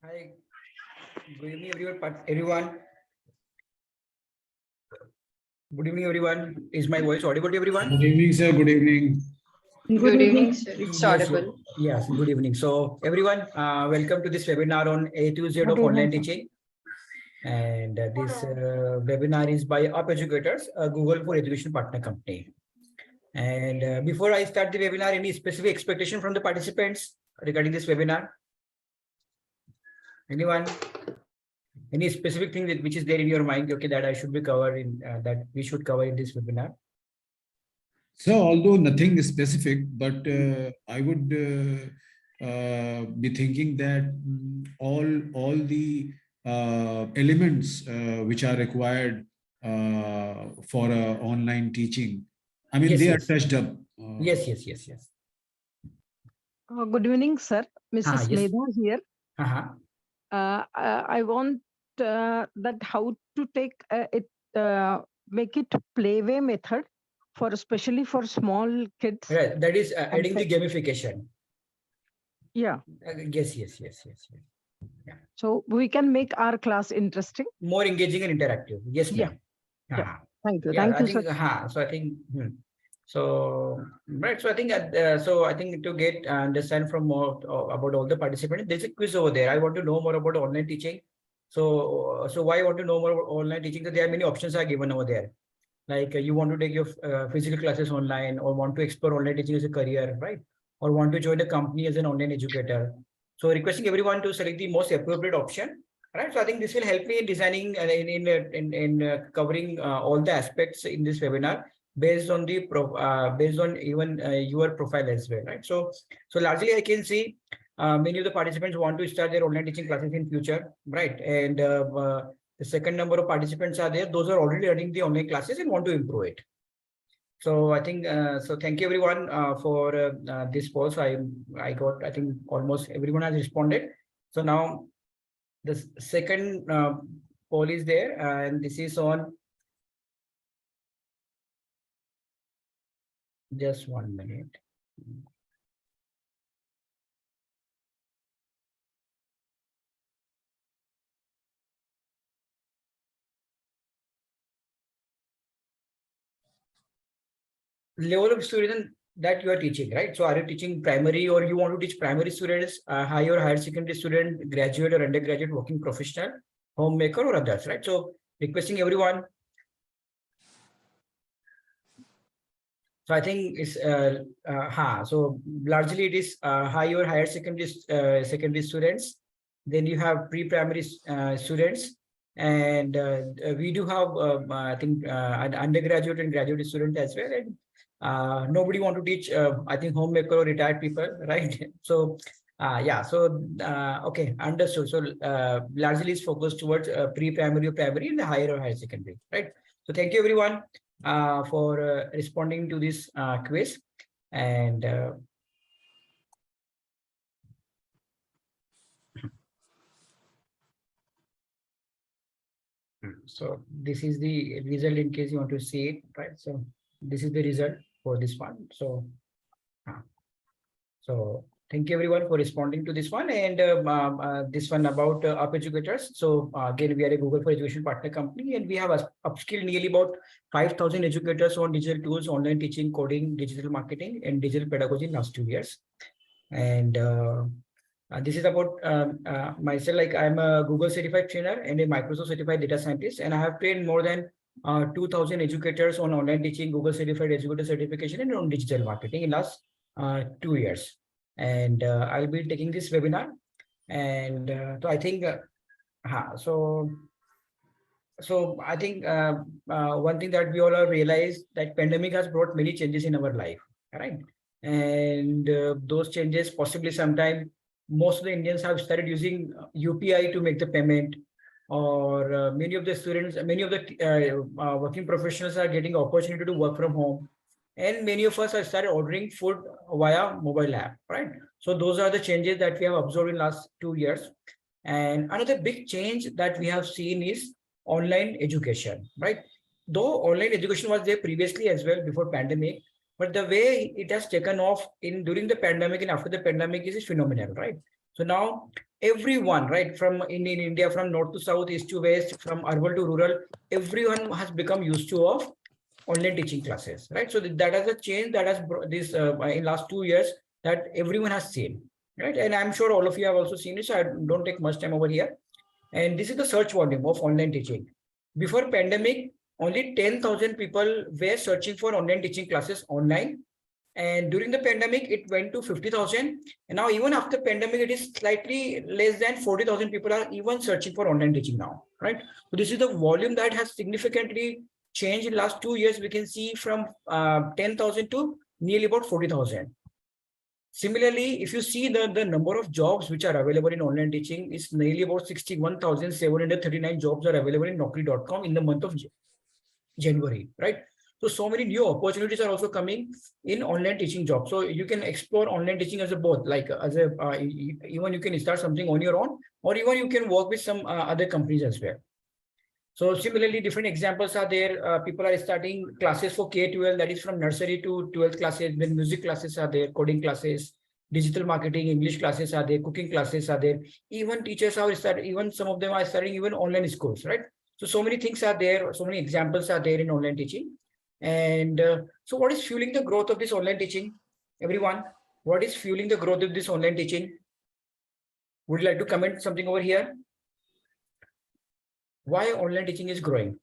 Hi, good evening, everyone. Good evening, everyone. Is my voice audible to everyone? Good evening, sir. Good evening. Good evening, sir. It's audible. Yes, good evening. So, everyone, welcome to this webinar on A2Z of online teaching. And this webinar is by Up Educators, a Google for Education partner company. And before I start the webinar, any specific expectation from the participants regarding this webinar? Anyone? Any specific thing which is there in your mind, okay, that I should be covering, that we should cover in this webinar? So, although nothing specific, but I would be thinking that all the elements which are required for online teaching, I mean, Yes, they yes. are touched up. Yes. Good evening, sir. Mrs. Yes. Medha here. Uh-huh. I want that how to take it, make it playway method for especially for small kids. Right. That is adding the gamification. Yeah. Yes. Yeah. So we can make our class interesting. More engaging and interactive. Yes, ma'am. Yeah. Thank you. Yeah, Thank you, think, sir. So I think, so right. So I think I think to get understand from more about all the participants, there's a quiz over there. I want to know more about online teaching. So why I want to know more about online teaching? Because there are many options are given over there. Like you want to take your physical classes online or want to explore online teaching as a career, right? Or want to join a company as an online educator. So requesting everyone to select the most appropriate option, right? So I think this will help me in designing and in covering all the aspects in this webinar based on the based on even your profile as well, right? So largely I can see many of the participants want to start their online teaching classes in future, right? And the second number of participants are there. Those are already running the online classes and want to improve it. So I think so. Thank you everyone for this poll. So I got, I think almost everyone has responded. So now the second poll is there, and this is on. Just 1 minute. Level of student that you are teaching, right? So are you teaching primary, or you want to teach primary students, higher secondary student, graduate or undergraduate, working professional, homemaker or others, right? So requesting everyone. So I think it's so largely it is higher secondary students. Then you have pre-primary students, and we do have I think an undergraduate and graduate student as well. And nobody want to teach I think homemaker or retired people, right? So yeah, so okay, understood. So largely is focused towards pre-primary or primary and the higher or higher secondary, right? So thank you everyone for responding to this quiz. And so this is the result in case you want to see it, right? So this is the result for this one. So thank you everyone for responding to this one. And this one about Up Educators. So again, we are a Google for Education partner company, and we have upskilled nearly about 5,000 educators on digital tools, online teaching, coding, digital marketing, and digital pedagogy in last 2 years. And this is about myself. Like I'm a Google certified trainer and a Microsoft certified data scientist, and I have trained more than 2,000 educators on online teaching, Google certified educator certification, and on digital marketing in last 2 years. And I'll be taking this webinar. And so I think so I think one thing that we all have realized, that pandemic has brought many changes in our life, right? And those changes possibly sometime most of the Indians have started using UPI to make the payment, or many of the students, many of the working professionals are getting opportunity to work from home, and many of us have started ordering food via mobile app, right? So those are the changes that we have observed in last 2 years. And another big change that we have seen is online education, right? Though online education was there previously as well before pandemic, but the way it has taken off in during the pandemic and after the pandemic is phenomenal, right? So now everyone, right, from in India, from north to south, east to west, from urban to rural, everyone has become used to of online teaching classes, right? So that has a change that has this in last 2 years that everyone has seen, right? And I'm sure all of you have also seen it, so I don't take much time over here. And this is the search volume of online teaching. Before pandemic, only 10,000 people were searching for online teaching classes online. And during the pandemic, it went to 50,000. And now even after pandemic, it is slightly less than 40,000 people are even searching for online teaching now, right? So this is the volume that has significantly changed in last 2 years. We can see from 10,000 to nearly about 40,000. Similarly, if you see the number of jobs which are available in online teaching is nearly about 61,739 jobs are available in Naukri.com in the month of January, right? So many new opportunities are also coming in online teaching jobs. So you can explore online teaching as a both, like as a even you can start something on your own, or even you can work with some other companies as well. So similarly, different examples are there. People are starting classes for K-12, that is from nursery to 12th classes. Then music classes are there, coding classes, digital marketing, English classes are there, cooking classes are there. Even teachers are starting, even some of them are starting even online schools, right? So many things are there. So many examples are there in online teaching. And so what is fueling the growth of this online teaching? Everyone, what is fueling the growth of this online teaching? Would you like to comment something over here? Why online teaching is growing?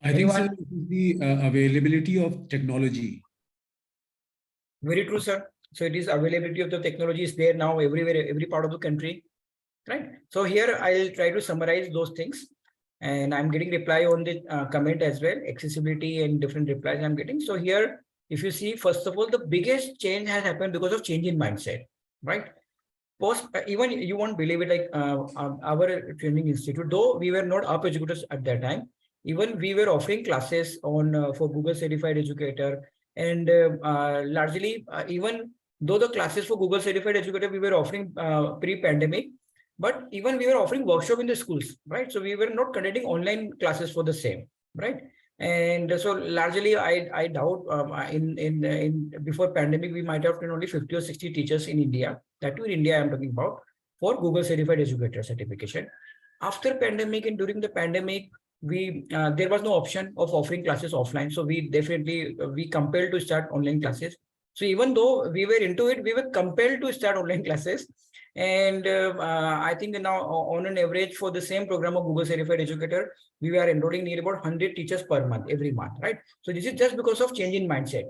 I think, sir, Anyone? it is the availability of technology. Very true, sir. So it is availability of the technology is there now everywhere, every part of the country, right? So here I'll try to summarize those things, and I'm getting reply on the comment as well, accessibility and different replies I'm getting. So here, if you see, first of all, the biggest change has happened because of change in mindset, right? Post, even you won't believe it, like our training institute, though we were not up educators at that time, even we were offering classes on for Google certified educator, and largely even though the classes for Google certified educator we were offering pre-pandemic, but even we were offering workshop in the schools, right? So we were not conducting online classes for the same, right? And so largely I doubt in before pandemic we might have only 50 or 60 teachers in India, that too in India I'm talking about, for Google certified educator certification. After pandemic and during the pandemic, we there was no option of offering classes offline, so we definitely we compelled to start online classes. So even though we were into it, we were compelled to start online classes. And I think now on an average for the same program of Google certified educator, we are enrolling near about 100 teachers per month, every month, right? So this is just because of change in mindset.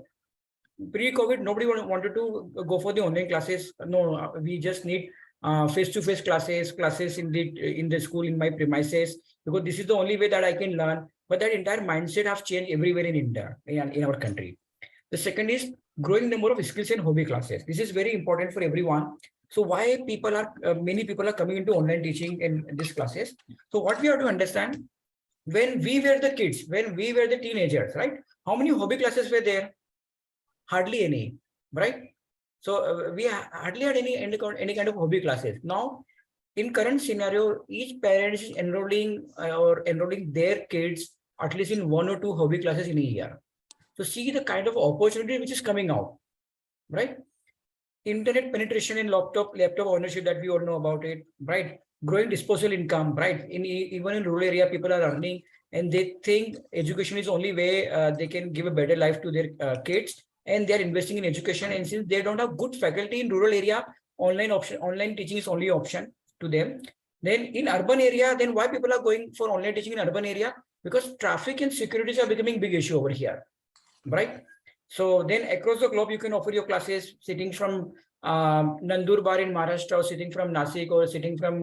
Pre-COVID, nobody wanted to go for the online classes. No, we just need face-to-face classes in the school, in my premises, because this is the only way that I can learn. But that entire mindset has changed everywhere in India, in our country. The second is growing number of skills and hobby classes. This is very important for everyone. So why people are many people are coming into online teaching in these classes. So what we have to understand, when we were the kids, when we were the teenagers, right? How many hobby classes were there? Hardly any, right? So we hardly had any kind of hobby classes. Now, in current scenario, each parent is enrolling their kids at least in 1 or 2 hobby classes in a year. So see the kind of opportunity which is coming out, right? Internet penetration in laptop ownership that we all know about it, right? Growing disposable income, right? Even in rural area, people are earning and they think education is the only way they can give a better life to their kids, and they're investing in education. And since they don't have good faculty in rural area, online teaching is only option to them. Then in urban area, then why people are going for online teaching in urban area? Because traffic and securities are becoming big issue over here, right? So then across the globe, you can offer your classes sitting from Nandurbar in Maharashtra, or sitting from Nasik, or sitting from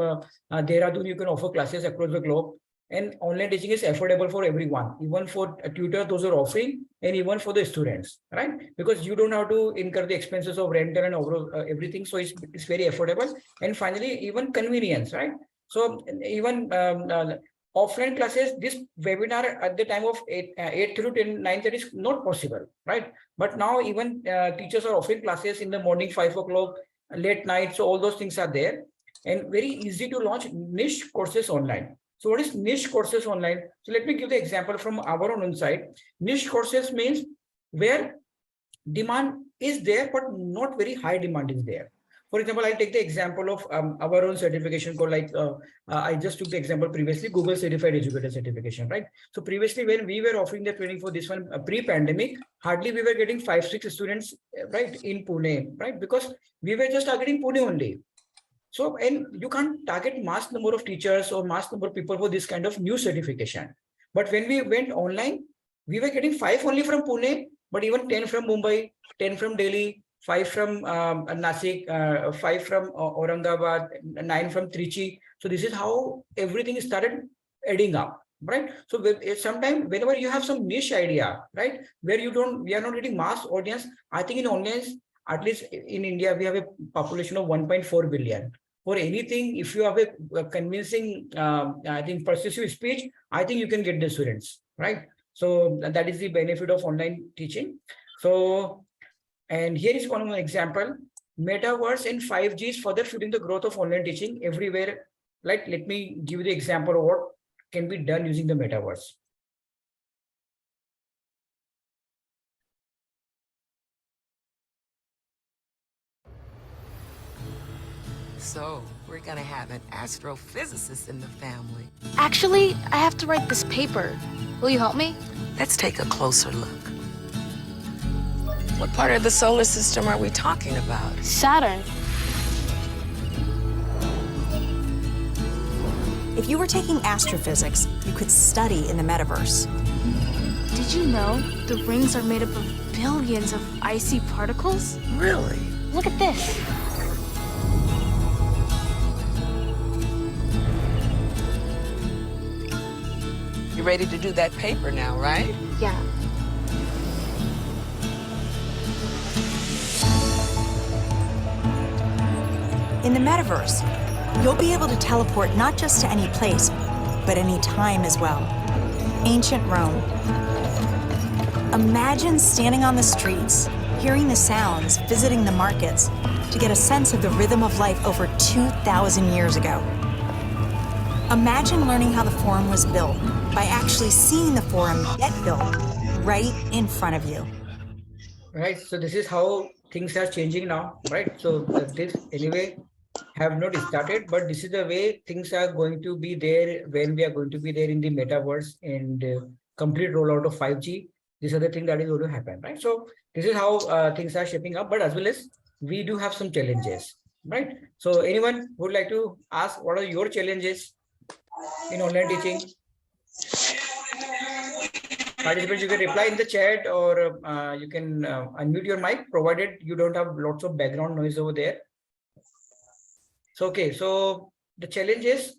Dehradun. You can offer classes across the globe. And online teaching is affordable for everyone, even for a tutor, those are offering, and even for the students, right? Because you don't have to incur the expenses of rental and overall everything. So it's very affordable. And finally, even convenience, right? So even offline classes, this webinar at the time of 8 through 10, 9:30 is not possible, right? But now even teachers are offering classes in the morning, 5 o'clock, late night. So all those things are there, and very easy to launch niche courses online. So what is niche courses online? So let me give the example from our own side. Niche courses means where demand is there, but not very high demand is there. For example, I'll take the example of our own certification code. Like I just took the example previously, Google Certified Educator certification, right? So previously, when we were offering the training for this one pre-pandemic, hardly we were getting 5-6 students, right, in Pune, right? Because we were just targeting Pune only. So, and you can't target mass number of teachers or mass number of people for this kind of new certification. But when we went online, we were getting 5 only from Pune, but even 10 from Mumbai, 10 from Delhi, 5 from Nasik, 5 from Aurangabad, 9 from Trichy. So this is how everything started adding up, right? So sometimes whenever you have some niche idea, right, where we are not getting mass audience, I think in online, at least in India, we have a population of 1.4 billion. For anything, if you have a convincing, I think, persuasive speech, I think you can get the students, right? So that is the benefit of online teaching. So, and here is one more example. Metaverse and 5G is further fueling the growth of online teaching everywhere. Like, let me give you the example of what can be done using the metaverse. So, we're gonna have an astrophysicist in the family. Actually, I have to write this paper. Will you help me? Let's take a closer look. What part of the solar system are we talking about? Saturn. If you were taking astrophysics, you could study in the metaverse. Did you know the rings are made up of billions of icy particles? Really? Look at this. You ready to do that paper now, right? Yeah. In the metaverse, you'll be able to teleport not just to any place, but any time as well. Ancient Rome. Imagine standing on the streets, hearing the sounds, visiting the markets, to get a sense of the rhythm of life over 2,000 years ago. Imagine learning how the Forum was built by actually seeing the Forum get built right in front of you. Right. So this is how things are changing now, right? So this anyway have not started, but this is the way things are going to be there when we are going to be there in the metaverse and complete rollout of 5G. These are the things that is going to happen, right? So this is how things are shaping up, but as well as we do have some challenges, right? So anyone would like to ask what are your challenges in online teaching? Participants, you can reply in the chat or you can unmute your mic, provided you don't have lots of background noise over there. So, okay, so the challenge is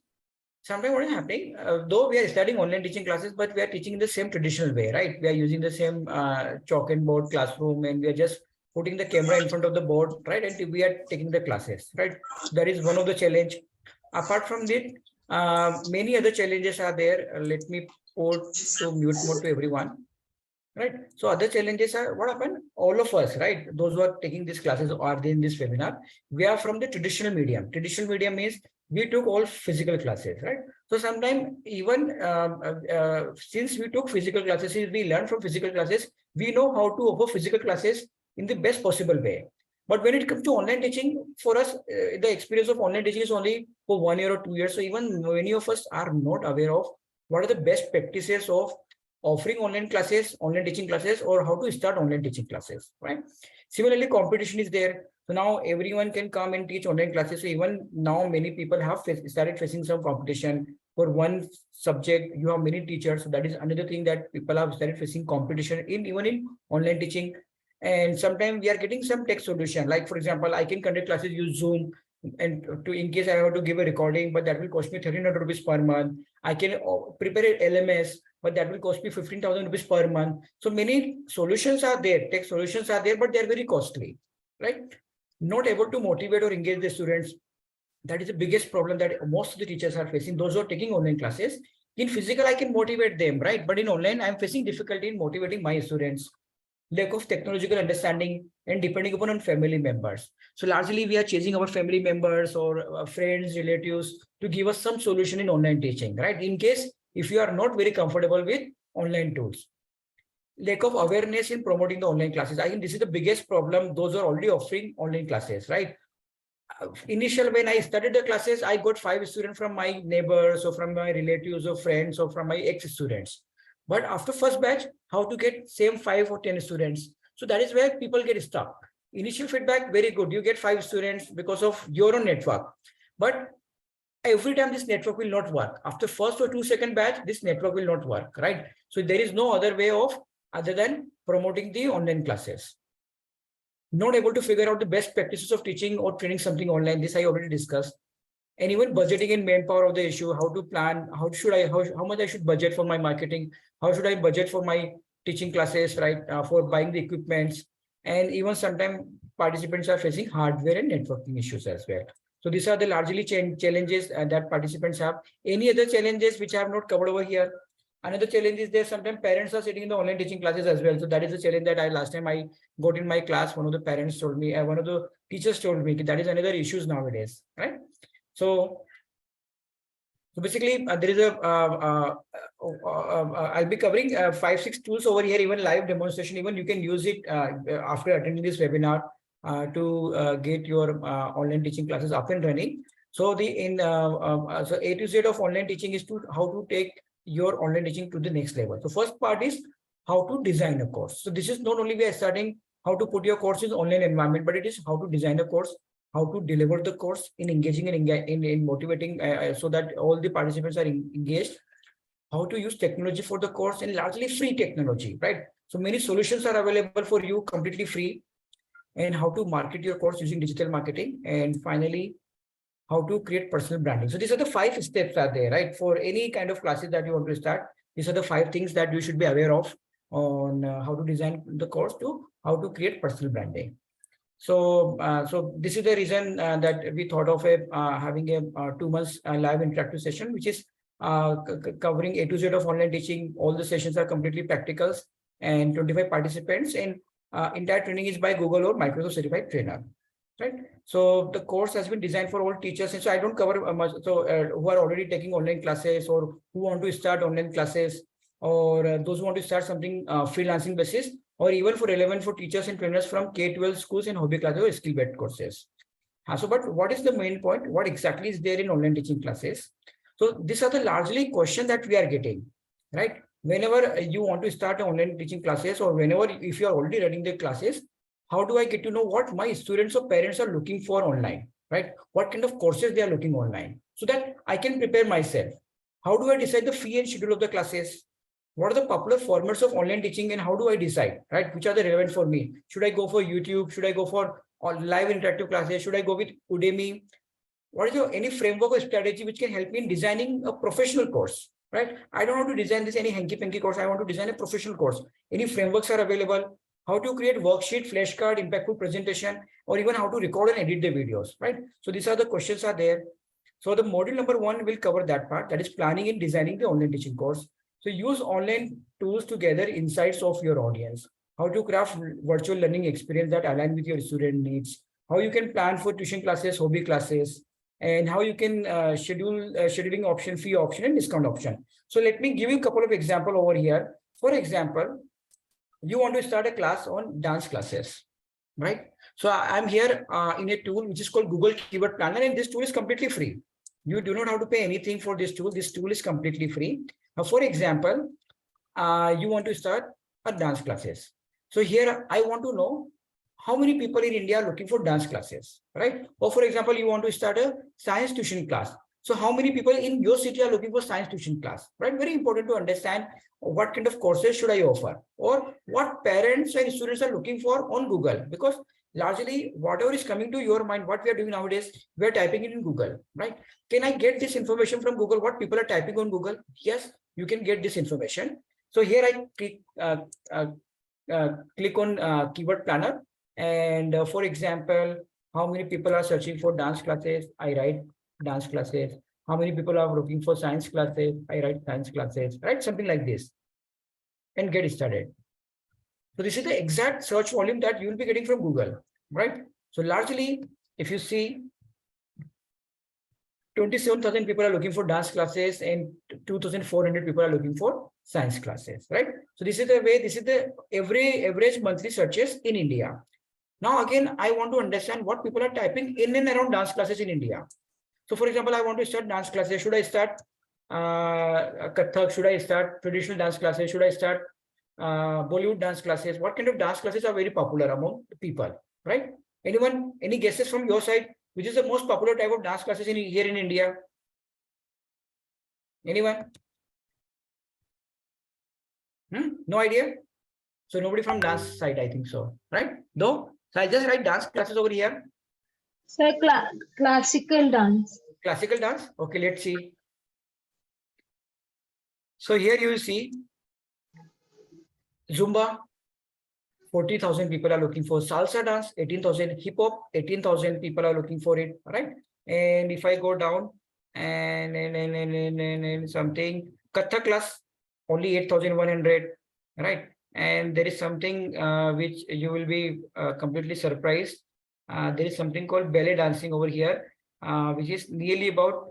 sometimes what is happening, though we are studying online teaching classes, but we are teaching in the same traditional way, right? We are using the same chalk and board classroom, and we are just putting the camera in front of the board, right? And we are taking the classes, right? That is one of the challenge. Apart from it, many other challenges are there. Let me put to mute mode to everyone, right? So other challenges are what happened, all of us, right? Those who are taking these classes or are in this webinar, we are from the traditional medium. Traditional medium means we took all physical classes, right? So sometimes even since we took physical classes, since we learned from physical classes, we know how to offer physical classes in the best possible way. But when it comes to online teaching, for us, the experience of online teaching is only for 1 year or 2 years. So even many of us are not aware of what are the best practices of offering online classes, online teaching classes, or how to start online teaching classes, right? Similarly, competition is there. So now everyone can come and teach online classes. So even now many people have started facing some competition for one subject. You have many teachers. So that is another thing that people have started facing competition in even in online teaching. And sometimes we are getting some tech solution. Like for example, I can conduct classes, use Zoom, and in case I have to give a recording, but that will cost me 1,300 rupees per month. I can prepare an LMS, but that will cost me 15,000 rupees per month. So many solutions are there, tech solutions are there, but they are very costly, right? Not able to motivate or engage the students. That is the biggest problem that most of the teachers are facing. Those who are taking online classes, in physical, I can motivate them, right? But in online, I'm facing difficulty in motivating my students. Lack of technological understanding and depending upon family members. So largely we are chasing our family members or friends, relatives to give us some solution in online teaching, right? In case if you are not very comfortable with online tools. Lack of awareness in promoting the online classes. I think this is the biggest problem. Those are already offering online classes, right? Initial, when I started the classes, I got 5 students from my neighbors or from my relatives or friends or from my ex-students. But after first batch, how to get same 5 or 10 students? So that is where people get stuck. Initial feedback, very good. You get 5 students because of your own network. But every time this network will not work. After first or 2-second batch, this network will not work, right? So there is no other way of other than promoting the online classes. Not able to figure out the best practices of teaching or training something online. This I already discussed. And even budgeting and manpower of the issue, how to plan, how much I should budget for my marketing, how should I budget for my teaching classes, right? For buying the equipments. And even sometimes participants are facing hardware and networking issues as well. So these are the largely challenges that participants have. Any other challenges which I have not covered over here? Another challenge is there sometimes parents are sitting in the online teaching classes as well. So that is a challenge that last time I got in my class, one of the parents told me, one of the teachers told me that is another issue nowadays, right? So basically there is I'll be covering 5-6 tools over here, even live demonstration, even you can use it after attending this webinar to get your online teaching classes up and running. So so A to Z of online teaching is how to take your online teaching to the next level. So first part is how to design a course. So this is not only we are studying how to put your course in online environment, but it is how to design a course, how to deliver the course in engaging and in motivating so that all the participants are engaged, how to use technology for the course and largely free technology, right? So many solutions are available for you completely free, and how to market your course using digital marketing, and finally, how to create personal branding. So these are the 5 steps are there, right? For any kind of classes that you want to start, these are the 5 things that you should be aware of on how to design the course to how to create personal branding. So, so this is the reason that we thought of having a 2 months live interactive session, which is covering A to Z of online teaching. All the sessions are completely practicals and 25 participants, and entire training is by Google or Microsoft certified trainer, right? So the course has been designed for all teachers, and so I don't cover much. So who are already taking online classes, or who want to start online classes, or those who want to start something freelancing basis, or even for relevant for teachers and trainers from K-12 schools and hobby classes or skill-based courses. So, but what is the main point? What exactly is there in online teaching classes? So these are the largely question that we are getting, right? Whenever you want to start online teaching classes, or whenever if you are already running the classes, how do I get to know what my students or parents are looking for online, right? What kind of courses they are looking online, so that I can prepare myself. How do I decide the fee and schedule of the classes? What are the popular formats of online teaching, and how do I decide, right? Which are the relevant for me? Should I go for YouTube? Should I go for live interactive classes? Should I go with Udemy? What is any framework or strategy which can help me in designing a professional course, right? I don't want to design this any hanky-panky course. I want to design a professional course. Any frameworks are available? How to create worksheet, flashcard, impactful presentation, or even how to record and edit the videos, right? So these are the questions are there. So the module number 1 will cover that part, that is planning and designing the online teaching course. So use online tools to gather insights of your audience, how to craft virtual learning experience that align with your student needs, how you can plan for tuition classes, hobby classes, and how you can schedule scheduling option, fee option, and discount option. So let me give you a couple of examples over here. For example, you want to start a class on dance classes, right? So I'm here in a tool which is called Google Keyword Planner, and this tool is completely free. You do not have to pay anything for this tool. This tool is completely free. Now, for example, you want to start a dance classes. So here I want to know how many people in India are looking for dance classes, right? Or for example, you want to start a science tuition class. So how many people in your city are looking for science tuition class, right? Very important to understand what kind of courses should I offer, or what parents and students are looking for on Google, because largely whatever is coming to your mind, what we are doing nowadays, we are typing it in Google, right? Can I get this information from Google? What people are typing on Google? Yes, you can get this information. So here I click on Keyword Planner, and for example, how many people are searching for dance classes? I write dance classes. How many people are looking for science classes? I write science classes, right? Something like this, and get started. So this is the exact search volume that you will be getting from Google, right? So largely, if you see, 27,000 people are looking for dance classes, and 2,400 people are looking for science classes, right? So this is the way, this is the average monthly searches in India. Now, again, I want to understand what people are typing in and around dance classes in India. So for example, I want to start dance classes. Should I start Kathak? Should I start traditional dance classes? Should I start Bollywood dance classes? What kind of dance classes are very popular among people, right? Anyone, any guesses from your side? Which is the most popular type of dance classes here in India? Anyone? No idea? So nobody from dance side, I think so, right? No? So I just write dance classes over here. Sir, classical dance. Classical dance? Okay, let's see. So here you will see Zumba, 40,000 people are looking for. Salsa dance, 18,000. Hip hop, 18,000 people are looking for it, right? And if I go down and something, Kathak class, only 8,100, right? And there is something which you will be completely surprised. There is something called ballet dancing over here, which is nearly about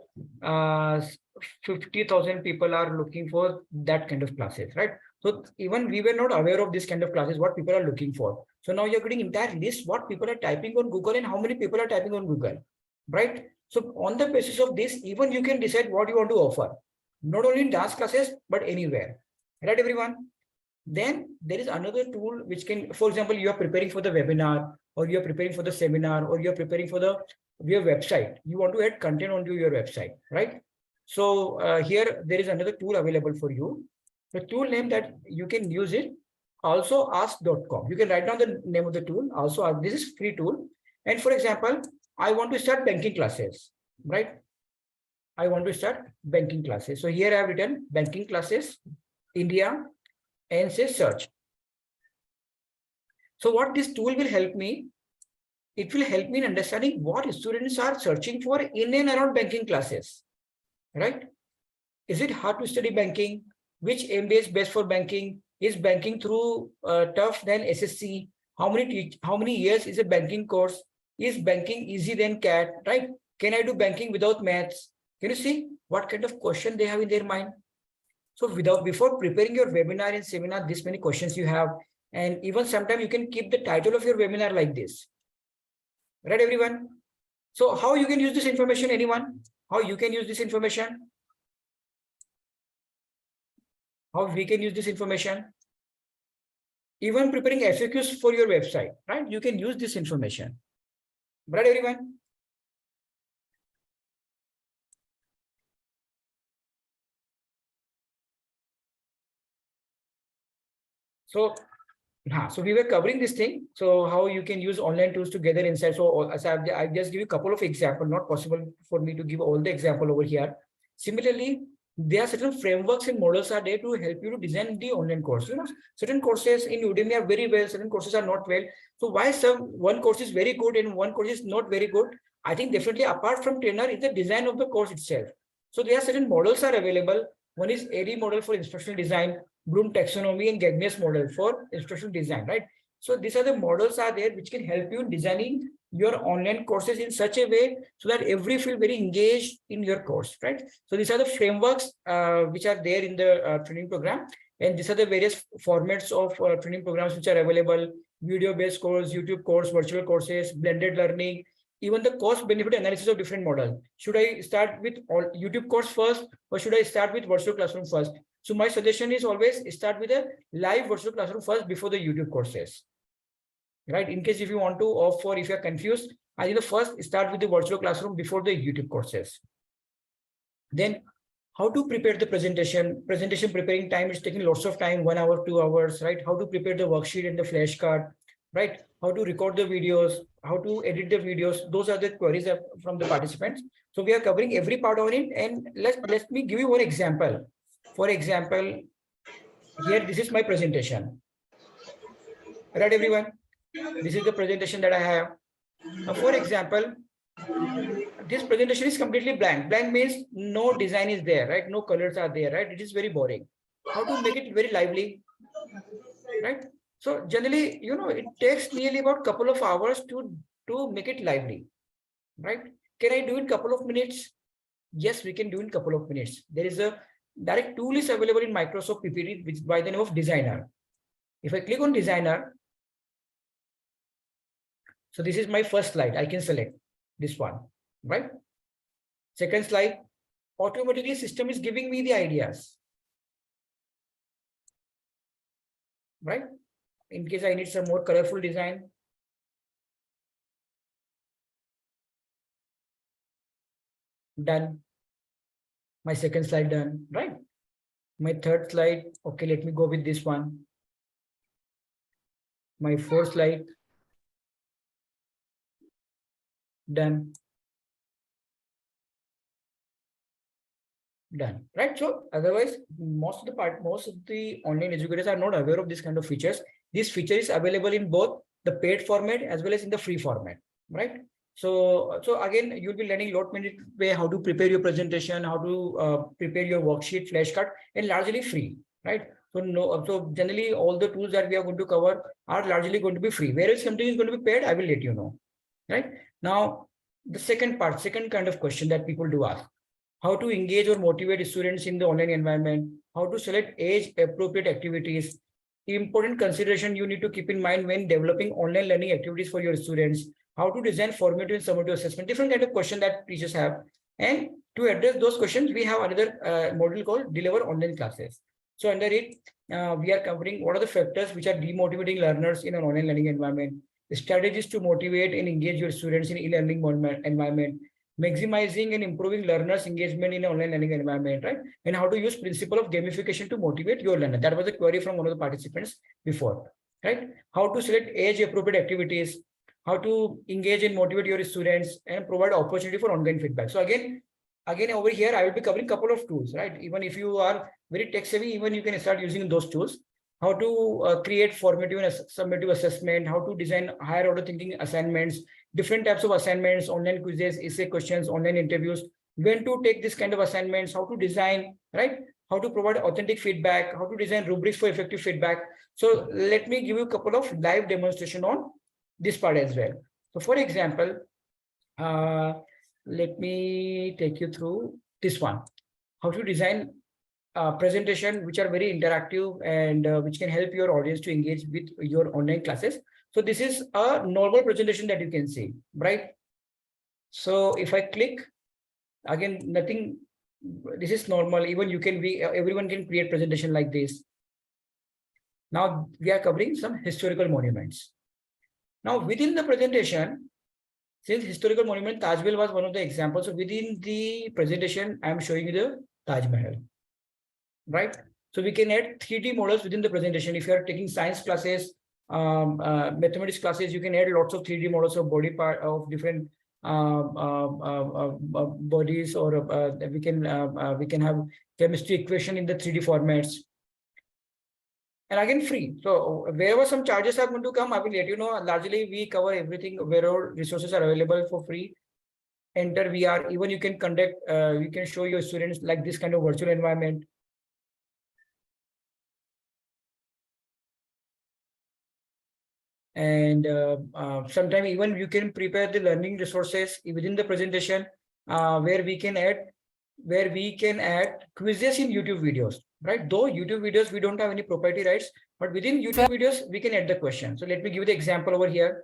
50,000 people are looking for that kind of classes, right? So even we were not aware of this kind of classes, what people are looking for. So now you're getting entire list, what people are typing on Google and how many people are typing on Google, right? So on the basis of this, even you can decide what you want to offer, not only in dance classes, but anywhere, right, everyone? Then there is another tool which can, for example, you are preparing for the webinar, or you're preparing for the seminar, or you're preparing for your website. You want to add content onto your website, right? So here there is another tool available for you. The tool name that you can use it, also ask.com. You can write down the name of the tool. Also, this is free tool. And for example, I want to start banking classes, right? I want to start banking classes. So here I have written banking classes, India, and say search. So what this tool will help me, it will help me in understanding what students are searching for in and around banking classes, right? Is it hard to study banking? Which MBA is best for banking? Is banking through tough than SSC? How many years is a banking course? Is banking easy than CAT, right? Can I do banking without maths? Can you see what kind of question they have in their mind? So before preparing your webinar and seminar, this many questions you have, and even sometimes you can keep the title of your webinar like this, right, everyone? So how you can use this information, anyone? How you can use this information? How we can use this information? Even preparing FAQs for your website, right? You can use this information, right, everyone? So we were covering this thing. So how you can use online tools to gather insights. So as I just give you a couple of examples, not possible for me to give all the example over here. Similarly, there are certain frameworks and models are there to help you to design the online course. You know, certain courses in Udemy are very well, certain courses are not well. So why one course is very good and one course is not very good? I think definitely apart from trainer is the design of the course itself. So there are certain models are available. One is AD model for instructional design, Bloom taxonomy, and Gagnius model for instructional design, right? So these are the models are there which can help you in designing your online courses in such a way so that every feel very engaged in your course, right? So these are the frameworks which are there in the training program, and these are the various formats of training programs which are available: video-based course, YouTube course, virtual courses, blended learning, even the cost benefit analysis of different models. Should I start with all YouTube course first, or should I start with virtual classroom first? So my suggestion is always start with a live virtual classroom first before the YouTube courses, right? In case if you want to opt for, if you're confused, I think the first start with the virtual classroom before the YouTube courses. Then how to prepare the presentation. Presentation preparing time is taking lots of time, 1 hour, 2 hours, right? How to prepare the worksheet and the flashcard, right? How to record the videos, how to edit the videos. Those are the queries from the participants. So we are covering every part of it. And let me give you one example. For example, here, this is my presentation. Right, everyone? This is the presentation that I have. Now, for example, this presentation is completely blank. Blank means no design is there, right? No colors are there, right? It is very boring. How to make it very lively, right? So generally, you know, it takes nearly about a couple of hours to make it lively, right? Can I do it in a couple of minutes? Yes, we can do it in a couple of minutes. There is a direct tool is available in Microsoft PPT, which by the name of Designer. If I click on Designer, so this is my first slide. I can select this one, right? Second slide, automatically system is giving me the ideas, right? In case I need some more colorful design. Done. My second slide done, right? My third slide, okay, let me go with this one. My fourth slide, done. Done, right? So otherwise, most of the online educators are not aware of this kind of features. This feature is available in both the paid format as well as in the free format, right? So again, you'll be learning a lot many way how to prepare your presentation, how to prepare your worksheet, flashcard, and largely free, right? So generally all the tools that we are going to cover are largely going to be free. Whereas something is going to be paid, I will let you know, right? Now, the second kind of question that people do ask: how to engage or motivate students in the online environment, how to select age appropriate activities. Important consideration you need to keep in mind when developing online learning activities for your students, how to design formative and summative assessment, different kind of question that teachers have. And to address those questions, we have another module called Deliver Online Classes. So under it, we are covering what are the factors which are demotivating learners in an online learning environment. strategies to motivate and engage your students in e-learning environment, maximizing and improving learners' engagement in an online learning environment, right? And how to use principle of gamification to motivate your learner. That was a query from one of the participants before, right? How to select age-appropriate activities, how to engage and motivate your students, and provide opportunity for ongoing feedback. So again, over here, I will be covering a couple of tools, right? Even if you are very tech savvy, even you can start using those tools. How to create formative and summative assessment, how to design higher order thinking assignments, different types of assignments, online quizzes, essay questions, online interviews, when to take this kind of assignments, how to design, right? How to provide authentic feedback, how to design rubrics for effective feedback. So let me give you a couple of live demonstration on this part as well. So for example, let me take you through this one, how to design presentation which are very interactive and which can help your audience to engage with your online classes. So this is a normal presentation that you can see, right? So if I click, again, nothing, this is normal. Even you can be, everyone can create presentation like this. Now we are covering some historical monuments. Now within the presentation, since historical monument Taj Mahal was one of the examples, so within the presentation, I am showing you the Taj Mahal. Right, so we can add 3D models within the presentation. If you are taking science classes, mathematics classes, you can add lots of 3D models of body part of different bodies, or we can have chemistry equation in the 3D formats. And again, free. So wherever some charges are going to come, I will let you know. Largely, we cover everything wherever resources are available for free. Enter VR. Even you can conduct, you can show your students like this kind of virtual environment. And sometimes even you can prepare the learning resources within the presentation, where we can add quizzes in YouTube videos, right? Though YouTube videos, we don't have any proprietary rights, but within YouTube videos, we can add the question. So let me give you the example over here.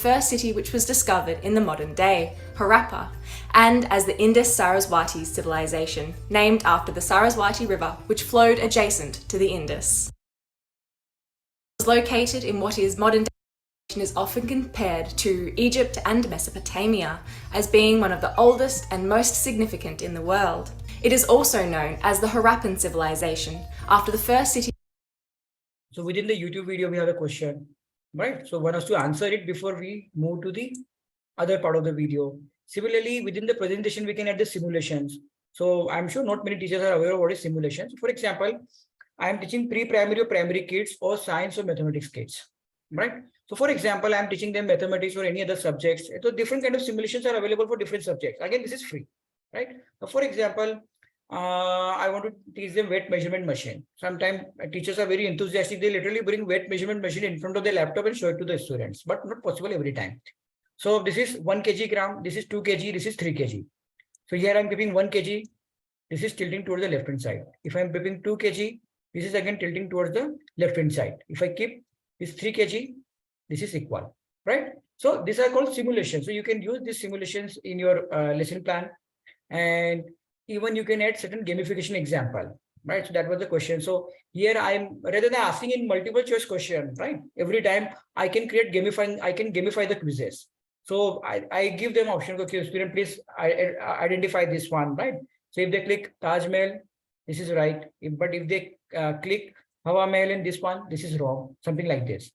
First city which was discovered in the modern day, Harappa, and as the Indus-Saraswati civilization, named after the Saraswati River, which flowed adjacent to the Indus. It was located in what is modern day and is often compared to Egypt and Mesopotamia as being one of the oldest and most significant in the world. It is also known as the Harappan civilization, after the first city. So within the YouTube video, we have a question, right? So one has to answer it before we move to the other part of the video. Similarly, within the presentation, we can add the simulations. So I'm sure not many teachers are aware of what is simulations. For example, I am teaching pre-primary or primary kids or science or mathematics kids, right? So for example, I am teaching them mathematics or any other subjects. So different kind of simulations are available for different subjects. Again, this is free, right? So for example, I want to teach them weight measurement machine. Sometimes teachers are very enthusiastic. They literally bring weight measurement machine in front of their laptop and show it to the students, but not possible every time. So this is 1 kg, this is 2 kg, this is 3 kg. So here I'm keeping 1 kg. This is tilting towards the left hand side. If I'm keeping 2 kg, this is again tilting towards the left hand side. If I keep this 3 kg, this is equal, right? So these are called simulations. So you can use these simulations in your lesson plan, and even you can add certain gamification example, right? So that was the question. So here I'm, rather than asking in multiple choice question, right? Every time I can create gamify the quizzes. So I give them option, okay, student, please identify this one, right? So if they click Taj Mahal, this is right. But if they click Hawa Mahal and this one, this is wrong, something like this.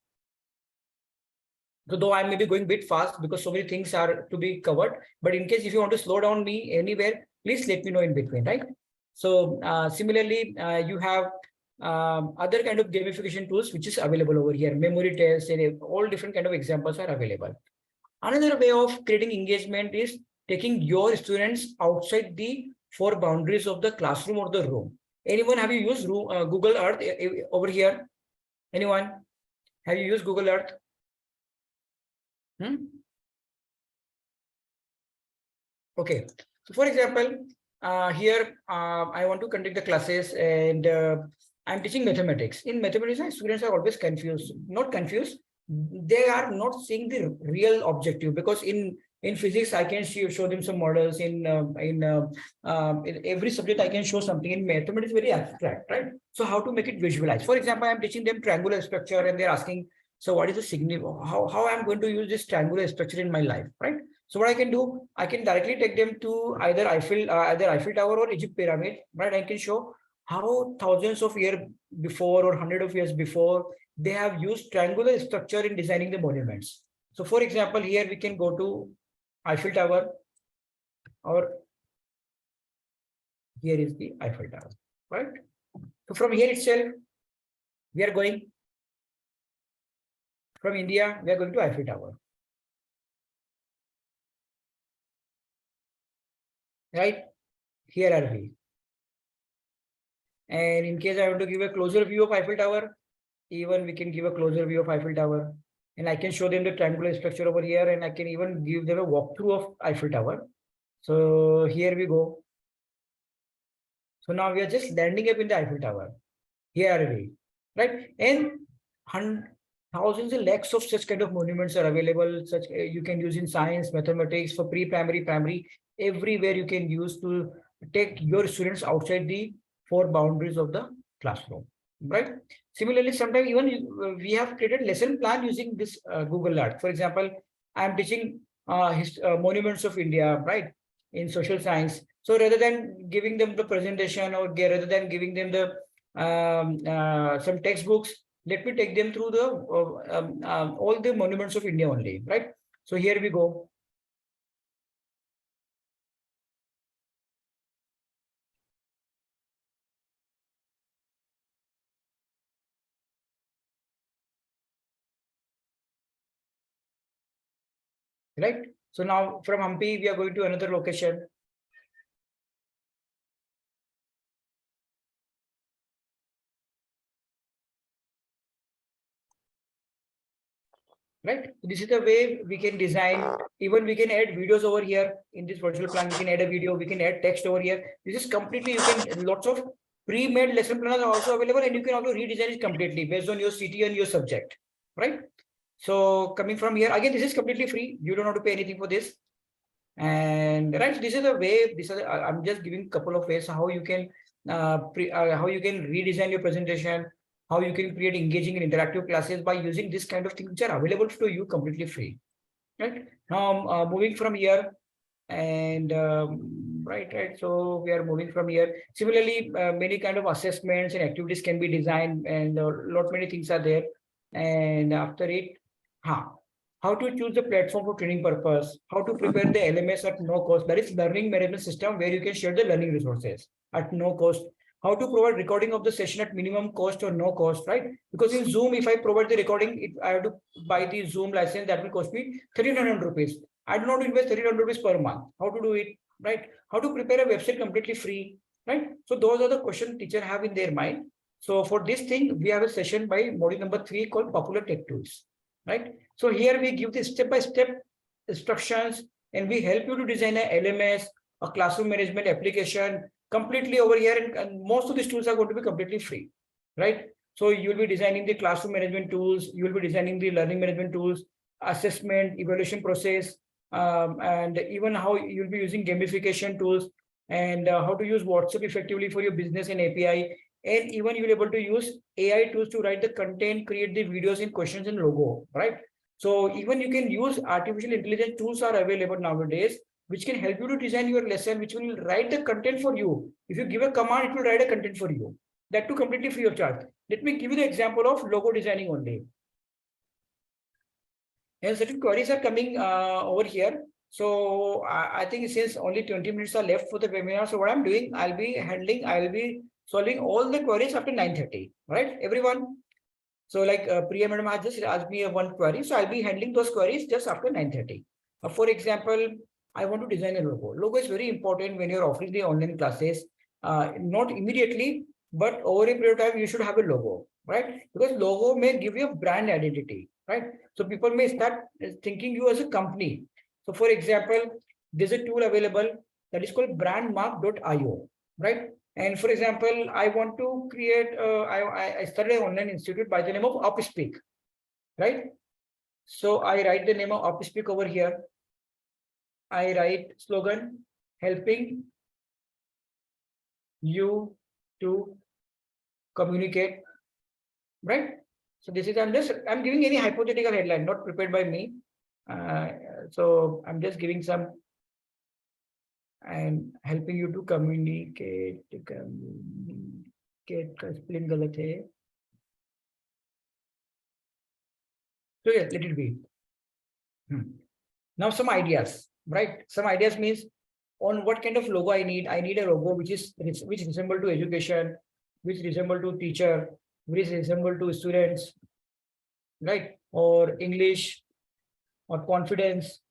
So though I may be going a bit fast because so many things are to be covered, but in case if you want to slow down me anywhere, please let me know in between, right? So similarly, you have other kind of gamification tools which is available over here. Memory tests and all different kind of examples are available. Another way of creating engagement is taking your students outside the four boundaries of the classroom or the room. Anyone, have you used Google Earth over here? Anyone? Have you used Google Earth? Okay. So for example, here I want to conduct the classes and I'm teaching mathematics. In mathematics, students are always confused. Not confused. They are not seeing the real objective, because in In physics, I can show them some models. In every subject, I can show something. In mathematics, very abstract, right? So how to make it visualize? For example, I'm teaching them triangular structure, and they're asking, so what is the significance? How I'm going to use this triangular structure in my life, right? So what I can do, I can directly take them to either Eiffel Tower or Egypt pyramid, right? I can show how thousands of years before or hundred of years before they have used triangular structure in designing the monuments. So for example, here we can go to Eiffel Tower, or here is the Eiffel Tower, right? So from here itself, we are going from India, we are going to Eiffel Tower. Right? Here are we. And in case I want to give a closer view of Eiffel Tower, even we can give a closer view of Eiffel Tower. And I can show them the triangular structure over here, and I can even give them a walkthrough of Eiffel Tower. So here we go. So now we are just landing up in the Eiffel Tower. Here are we, right? And thousands and lakhs of such kind of monuments are available. Such you can use in science, mathematics, for pre-primary, primary, everywhere you can use to take your students outside the four boundaries of the classroom, right? Similarly, sometimes even we have created lesson plan using this Google Earth. For example, I am teaching monuments of India, right, in social science. So rather than giving them the presentation, or rather than giving them the some textbooks, let me take them through the all the monuments of India only, right? So here we go. Right? So now from Hampi, we are going to another location. Right? This is the way we can design. Even we can add videos over here in this virtual plan. We can add a video, we can add text over here. This is completely, you can, lots of pre-made lesson plans are also available, and you can also redesign it completely based on your city and your subject, right? So coming from here, again, this is completely free. You don't have to pay anything for this. And right, this is the way, I'm just giving a couple of ways how you can redesign your presentation, how you can create engaging and interactive classes by using this kind of things which are available to you completely free. Right now, moving from here, and right. So we are moving from here. Similarly, many kind of assessments and activities can be designed, and a lot many things are there. And after it, how to choose the platform for training purpose, how to prepare the LMS at no cost, that is learning management system, where you can share the learning resources at no cost, how to provide recording of the session at minimum cost or no cost, right? Because in Zoom, if I provide the recording, I have to buy the Zoom license, that will cost me 1,300 rupees. I do not invest 1,300 rupees per month. How to do it, right? How to prepare a website completely free, right? So those are the questions teachers have in their mind. So for this thing, we have a session by module number 3 called Popular Tech Tools, right? So here we give the step-by-step instructions, and we help you to design a LMS, a classroom management application completely over here. And most of these tools are going to be completely free, right? So you will be designing the classroom management tools, you will be designing the learning management tools, assessment, evaluation process, and even how you'll be using gamification tools, and how to use WhatsApp effectively for your business and API. And even you'll be able to use AI tools to write the content, create the videos in questions and logo, right? So even you can use artificial intelligence tools are available nowadays, which can help you to design your lesson, which will write the content for you. If you give a command, it will write a content for you. That too completely free of charge. Let me give you the example of logo designing only. And certain queries are coming over here. So I think since only 20 minutes are left for the webinar, so what I'm doing, I'll be solving all the queries after 9:30, right, everyone? So like Priya madam has just asked me one query, so I'll be handling those queries just after 9:30. For example, I want to design a logo. Logo is very important when you're offering the online classes. Not immediately, but over a period of time, you should have a logo, right? Because logo may give you a brand identity, right? So people may start thinking you as a company. So for example, there's a tool available that is called brandmark.io, right? And for example, I want to create, I started an online institute by the name of UpSpeak, right? So I write the name of UpSpeak over here. I write slogan, helping you to communicate, right? So this is, I'm giving any hypothetical headline, not prepared by me. So I'm just giving some, and helping you to communicate का spelling गलत है. So yeah, let it be. Now some ideas, right? Some ideas means on what kind of logo I need. I need a logo which resemble to education, which resemble to teacher, which resemble to students, right? Or English or confidence.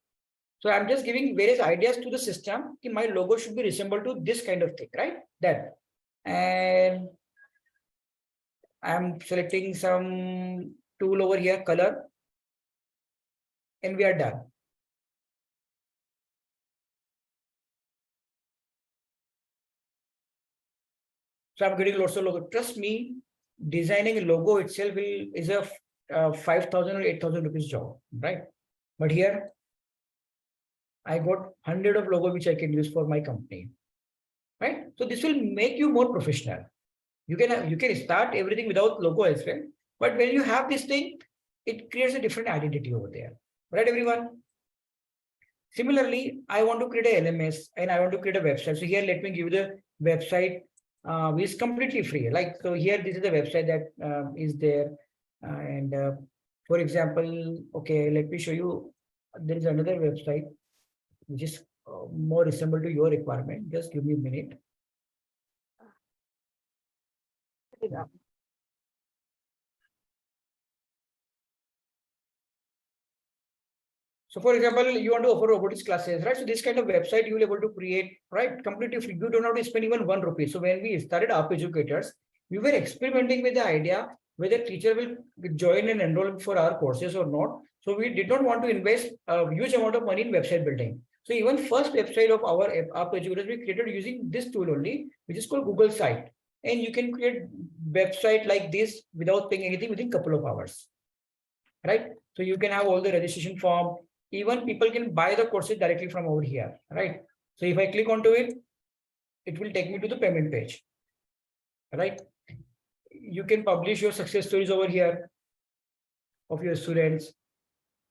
So I'm just giving various ideas to the system. My logo should be resemble to this kind of thing, right? That. And I'm selecting some tool over here, color. And we are done. So I'm getting lots of logo. Trust me, designing a logo itself is a 5,000 or 8,000 rupees job, right? But here, I got 100 of logo which I can use for my company, right? So this will make you more professional. You can start everything without logo as well, but when you have this thing, it creates a different identity over there, right, everyone? Similarly, I want to create a LMS and I want to create a website. So here, let me give you the website, which is completely free. Like, so here, this is the website that is there. And for example, okay, let me show you. There is another website which is more resemble to your requirement. Just give me a minute. So for example, you want to offer robotics classes, right? So this kind of website you will be able to create, right? Completely free. You don't have to spend even 1 rupee. So when we started Up Educators, we were experimenting with the idea whether teacher will join and enroll for our courses or not. So we did not want to invest a huge amount of money in website building. So even first website of our Up Educators we created using this tool only, which is called Google Site. And you can create website like this without paying anything within a couple of hours, right? So you can have all the registration form. Even people can buy the courses directly from over here, right? So if I click onto it, it will take me to the payment page, right? You can publish your success stories over here of your students.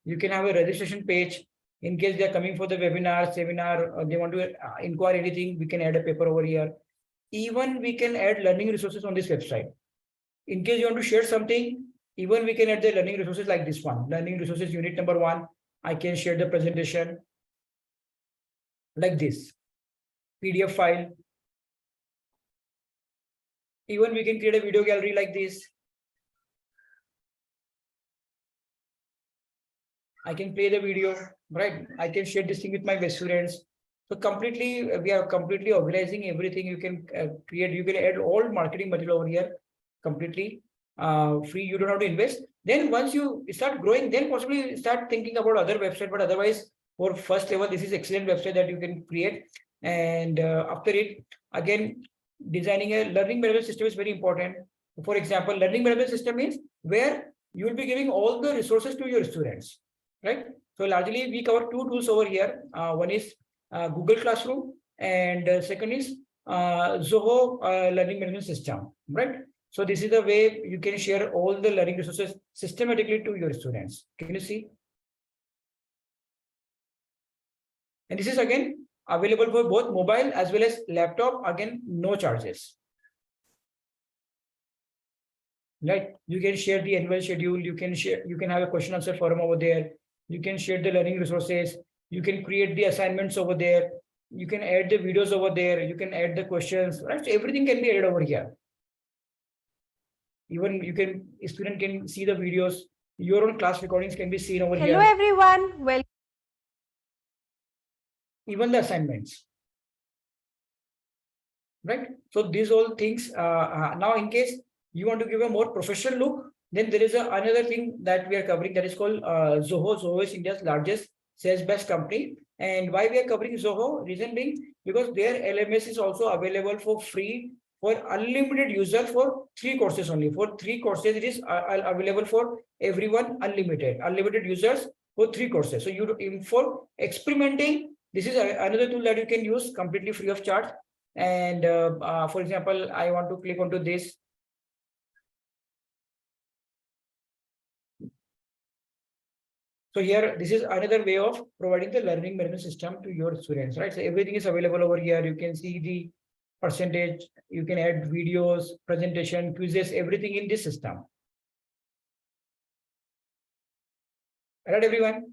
You can have a registration page in case they are coming for the webinar, seminar, or they want to inquire anything, we can add a paper over here. Even we can add learning resources on this website. In case you want to share something, even we can add the learning resources like this one, learning resources unit number 1. I can share the presentation like this, PDF file. Even we can create a video gallery like this. I can play the video, right? I can share this thing with my students. So completely, we are completely organizing everything. You can create, you can add all marketing material over here, completely free. You don't have to invest. Then once you start growing, then possibly start thinking about other website. But otherwise, for first level, this is excellent website that you can create. And after it, again, designing a learning management system is very important. For example, learning management system is where you will be giving all the resources to your students, right? So largely we cover 2 tools over here. One is Google Classroom, and second is Zoho learning management system, right? So this is the way you can share all the learning resources systematically to your students. Can you see? And this is again available for both mobile as well as laptop. Again, no charges. Right? You can share the annual schedule. You can share. You can have a question answer forum over there. You can share the learning resources. You can create the assignments over there. You can add the videos over there. You can add the questions. Right? So everything can be added over here. Even you can, a student can see the videos. Your own class recordings can be seen over here. Hello everyone. Well, even the assignments, right? So these all things. Now, in case you want to give a more professional look, then there is another thing that we are covering that is called Zoho. Zoho is India's largest sales-based company. And why we are covering Zoho? Reason being because their LMS is also available for free for unlimited users for 3 courses only. For 3 courses, it is available for everyone, unlimited users for 3 courses. So you for experimenting, This is another tool that you can use completely free of charge. And for example, I want to click onto this. So here, this is another way of providing the learning management system to your students, right? So everything is available over here. You can see the percentage, you can add videos, presentation, quizzes, everything in this system. All right, everyone.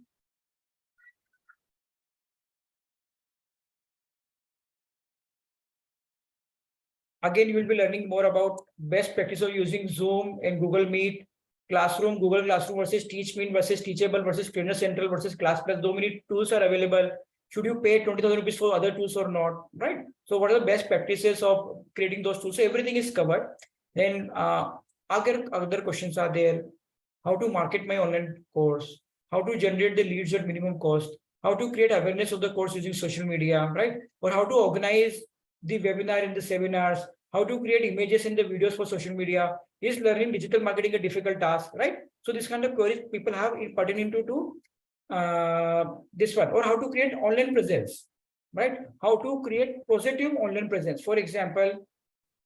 Again, you will be learning more about best practice of using Zoom and Google Meet, Classroom, Google Classroom versus TeachMeet versus Teachable versus Trainer Central versus ClassPlus. So many tools are available. Should you pay 20,000 rupees for other tools or not, right? So what are the best practices of creating those tools? So everything is covered. Then other questions are there. How to market my online course, how to generate the leads at minimum cost, how to create awareness of the course using social media, right? Or how to organize the webinar and the seminars, how to create images and the videos for social media. Is learning digital marketing a difficult task, right? So this kind of queries people have pertaining to this one. Or how to create online presence, right? How to create positive online presence. For example,